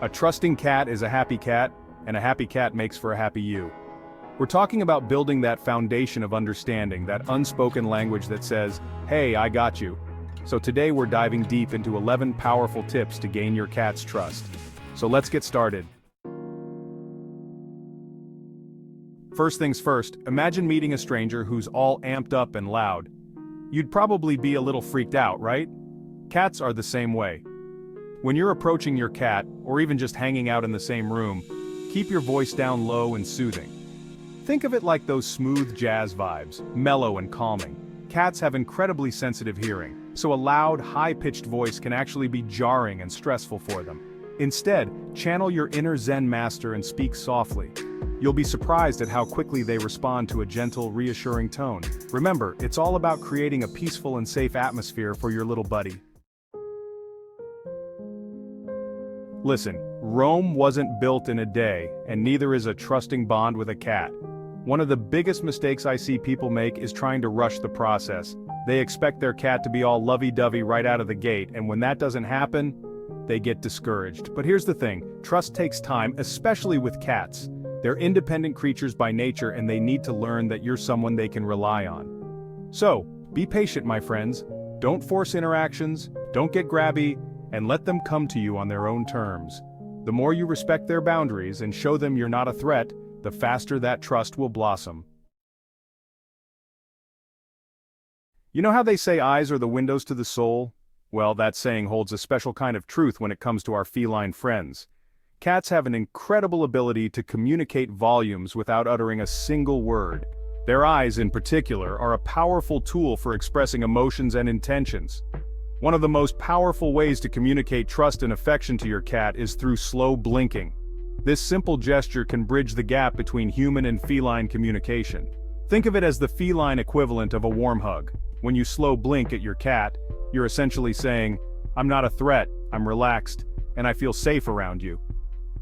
A trusting cat is a happy cat, and a happy cat makes for a happy you. We're talking about building that foundation of understanding, that unspoken language that says, "Hey, I got you." So today we're diving deep into 11 powerful tips to gain your cat's trust. So let's get started. First things first, imagine meeting a stranger who's all amped up and loud. You'd probably be a little freaked out, right? Cats are the same way. When you're approaching your cat, or even just hanging out in the same room, keep your voice down low and soothing. Think of it like those smooth jazz vibes, mellow and calming. Cats have incredibly sensitive hearing, so a loud, high-pitched voice can actually be jarring and stressful for them. Instead, channel your inner Zen master and speak softly. You'll be surprised at how quickly they respond to a gentle, reassuring tone. Remember, it's all about creating a peaceful and safe atmosphere for your little buddy. Listen, Rome wasn't built in a day, and neither is a trusting bond with a cat. One of the biggest mistakes I see people make is trying to rush the process. They expect their cat to be all lovey-dovey right out of the gate, and when that doesn't happen, they get discouraged. But here's the thing, trust takes time, especially with cats. They're independent creatures by nature, and they need to learn that you're someone they can rely on. So, be patient, my friends. Don't force interactions, don't get grabby, and let them come to you on their own terms. The more you respect their boundaries and show them you're not a threat, the faster that trust will blossom. You know how they say eyes are the windows to the soul? Well, that saying holds a special kind of truth when it comes to our feline friends. Cats have an incredible ability to communicate volumes without uttering a single word. Their eyes, in particular, are a powerful tool for expressing emotions and intentions. One of the most powerful ways to communicate trust and affection to your cat is through slow blinking. This simple gesture can bridge the gap between human and feline communication. Think of it as the feline equivalent of a warm hug. When you slow blink at your cat, you're essentially saying, "I'm not a threat, I'm relaxed, and I feel safe around you."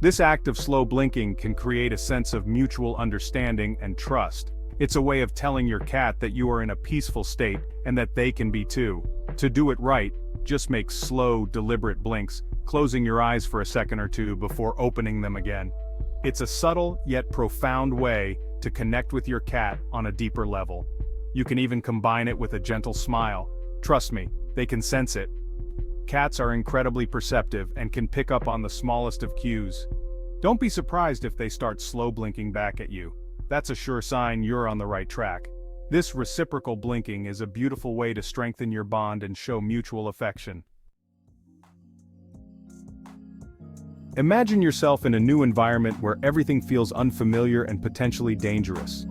This act of slow blinking can create a sense of mutual understanding and trust. It's a way of telling your cat that you are in a peaceful state and that they can be too. To do it right, just make slow, deliberate blinks, closing your eyes for a second or two before opening them again. It's a subtle yet profound way to connect with your cat on a deeper level. You can even combine it with a gentle smile. Trust me, they can sense it. Cats are incredibly perceptive and can pick up on the smallest of cues. Don't be surprised if they start slow blinking back at you. That's a sure sign you're on the right track. This reciprocal blinking is a beautiful way to strengthen your bond and show mutual affection. Imagine yourself in a new environment where everything feels unfamiliar and potentially dangerous.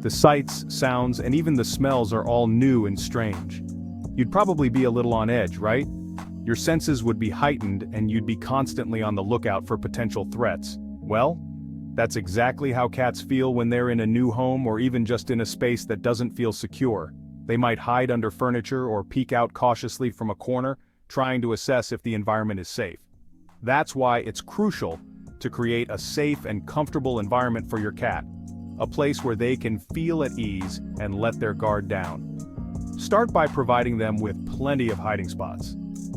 The sights, sounds, and even the smells are all new and strange. You'd probably be a little on edge, right? Your senses would be heightened and you'd be constantly on the lookout for potential threats. Well, that's exactly how cats feel when they're in a new home or even just in a space that doesn't feel secure. They might hide under furniture or peek out cautiously from a corner, trying to assess if the environment is safe. That's why it's crucial to create a safe and comfortable environment for your cat, a place where they can feel at ease and let their guard down. Start by providing them with plenty of hiding spots.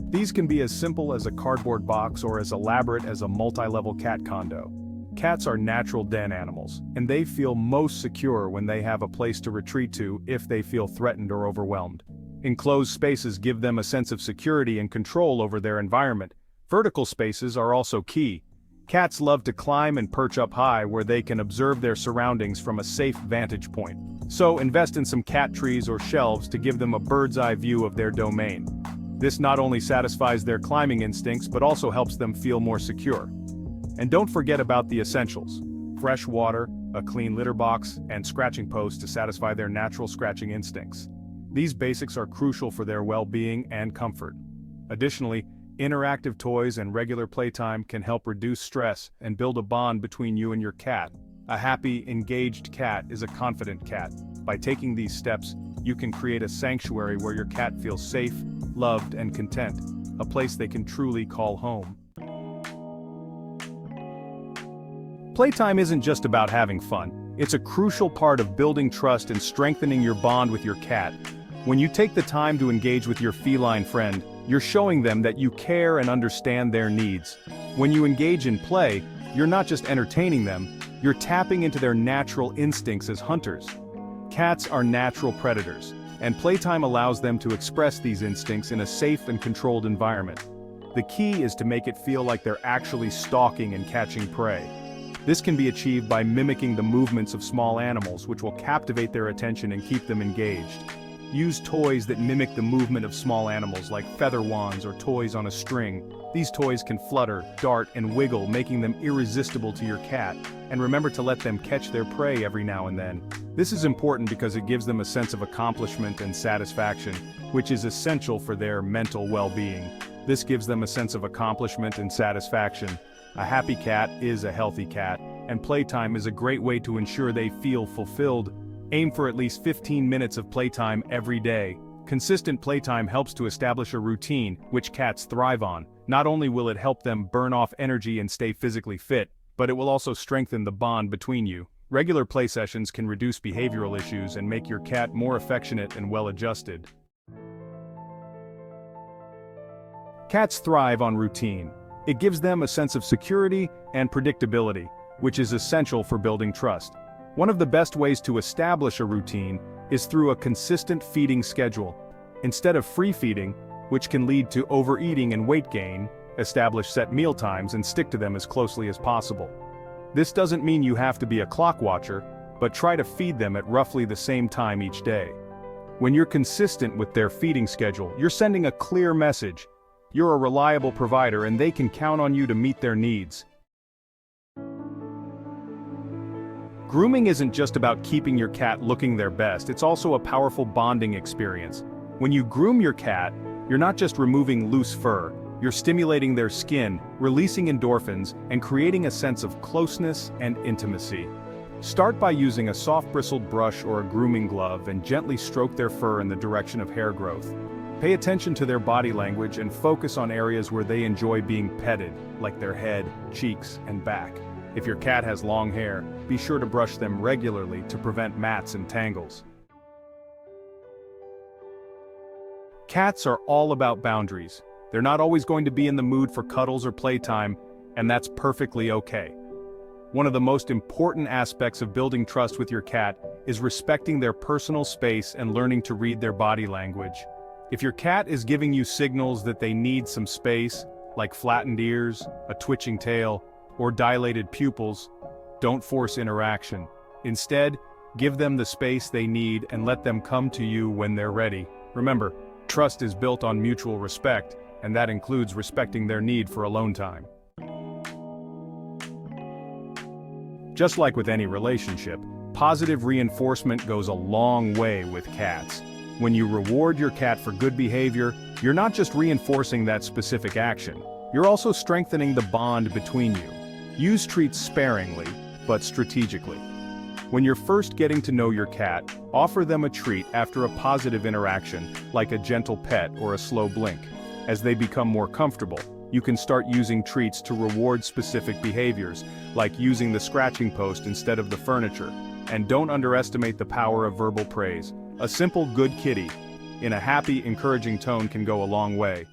These can be as simple as a cardboard box or as elaborate as a multi-level cat condo. Cats are natural den animals, and they feel most secure when they have a place to retreat to if they feel threatened or overwhelmed. Enclosed spaces give them a sense of security and control over their environment. Vertical spaces are also key. Cats love to climb and perch up high where they can observe their surroundings from a safe vantage point. So invest in some cat trees or shelves to give them a bird's-eye view of their domain. This not only satisfies their climbing instincts but also helps them feel more secure. And don't forget about the essentials: fresh water, a clean litter box, and scratching posts to satisfy their natural scratching instincts. These basics are crucial for their well-being and comfort. Additionally, interactive toys and regular playtime can help reduce stress and build a bond between you and your cat. A happy, engaged cat is a confident cat. By taking these steps, you can create a sanctuary where your cat feels safe, loved, and content, a place they can truly call home. Playtime isn't just about having fun. It's a crucial part of building trust and strengthening your bond with your cat. When you take the time to engage with your feline friend, you're showing them that you care and understand their needs. When you engage in play, you're not just entertaining them, you're tapping into their natural instincts as hunters. Cats are natural predators, and playtime allows them to express these instincts in a safe and controlled environment. The key is to make it feel like they're actually stalking and catching prey. This can be achieved by mimicking the movements of small animals, which will captivate their attention and keep them engaged. Use toys that mimic the movement of small animals like feather wands or toys on a string. These toys can flutter, dart, and wiggle, making them irresistible to your cat. And remember to let them catch their prey every now and then. This is important because it gives them a sense of accomplishment and satisfaction, which is essential for their mental well-being. This gives them a sense of accomplishment and satisfaction. A happy cat is a healthy cat, and playtime is a great way to ensure they feel fulfilled. Aim for at least 15 minutes of playtime every day. Consistent playtime helps to establish a routine, which cats thrive on. Not only will it help them burn off energy and stay physically fit, but it will also strengthen the bond between you. Regular play sessions can reduce behavioral issues and make your cat more affectionate and well-adjusted. Cats thrive on routine. It gives them a sense of security and predictability, which is essential for building trust. One of the best ways to establish a routine is through a consistent feeding schedule. Instead of free feeding, which can lead to overeating and weight gain, establish set meal times and stick to them as closely as possible. This doesn't mean you have to be a clock watcher, but try to feed them at roughly the same time each day. When you're consistent with their feeding schedule, you're sending a clear message. You're a reliable provider and they can count on you to meet their needs. Grooming isn't just about keeping your cat looking their best, it's also a powerful bonding experience. When you groom your cat, you're not just removing loose fur, you're stimulating their skin, releasing endorphins, and creating a sense of closeness and intimacy. Start by using a soft bristled brush or a grooming glove and gently stroke their fur in the direction of hair growth. Pay attention to their body language and focus on areas where they enjoy being petted, like their head, cheeks, and back. If your cat has long hair, be sure to brush them regularly to prevent mats and tangles. Cats are all about boundaries. They're not always going to be in the mood for cuddles or playtime, and that's perfectly okay. One of the most important aspects of building trust with your cat is respecting their personal space and learning to read their body language. If your cat is giving you signals that they need some space, like flattened ears, a twitching tail, or dilated pupils, don't force interaction. Instead, give them the space they need and let them come to you when they're ready. Remember, trust is built on mutual respect, and that includes respecting their need for alone time. Just like with any relationship, positive reinforcement goes a long way with cats. When you reward your cat for good behavior, you're not just reinforcing that specific action, you're also strengthening the bond between you. Use treats sparingly, but strategically. When you're first getting to know your cat, offer them a treat after a positive interaction, like a gentle pet or a slow blink. As they become more comfortable, you can start using treats to reward specific behaviors, like using the scratching post instead of the furniture. And don't underestimate the power of verbal praise. A simple "good kitty" in a happy, encouraging tone can go a long way.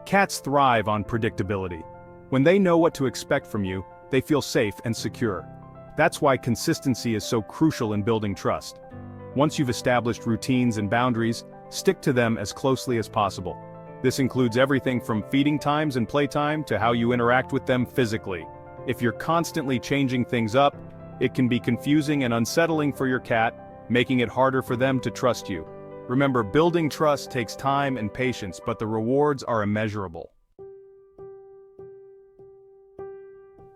Cats thrive on predictability. When they know what to expect from you, they feel safe and secure. That's why consistency is so crucial in building trust. Once you've established routines and boundaries, stick to them as closely as possible. This includes everything from feeding times and playtime to how you interact with them physically. If you're constantly changing things up, it can be confusing and unsettling for your cat, making it harder for them to trust you. Remember, building trust takes time and patience, but the rewards are immeasurable.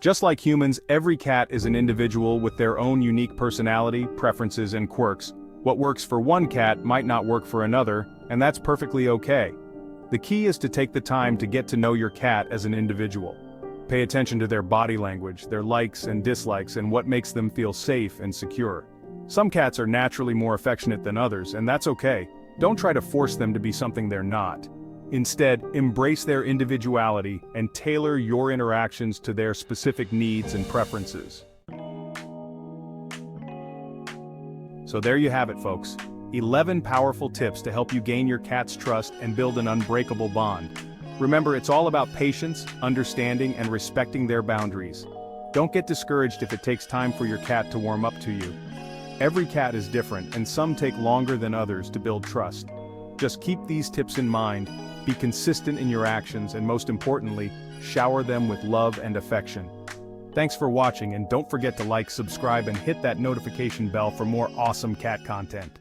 Just like humans, every cat is an individual with their own unique personality, preferences, and quirks. What works for one cat might not work for another, and that's perfectly okay. The key is to take the time to get to know your cat as an individual. Pay attention to their body language, their likes and dislikes, and what makes them feel safe and secure. Some cats are naturally more affectionate than others, and that's okay. Don't try to force them to be something they're not. Instead, embrace their individuality and tailor your interactions to their specific needs and preferences. So there you have it, folks. 11 powerful tips to help you gain your cat's trust and build an unbreakable bond. Remember, it's all about patience, understanding, and respecting their boundaries. Don't get discouraged if it takes time for your cat to warm up to you. Every cat is different, and some take longer than others to build trust. Just keep these tips in mind, be consistent in your actions, and most importantly, shower them with love and affection. Thanks for watching, and don't forget to like, subscribe, and hit that notification bell for more awesome cat content.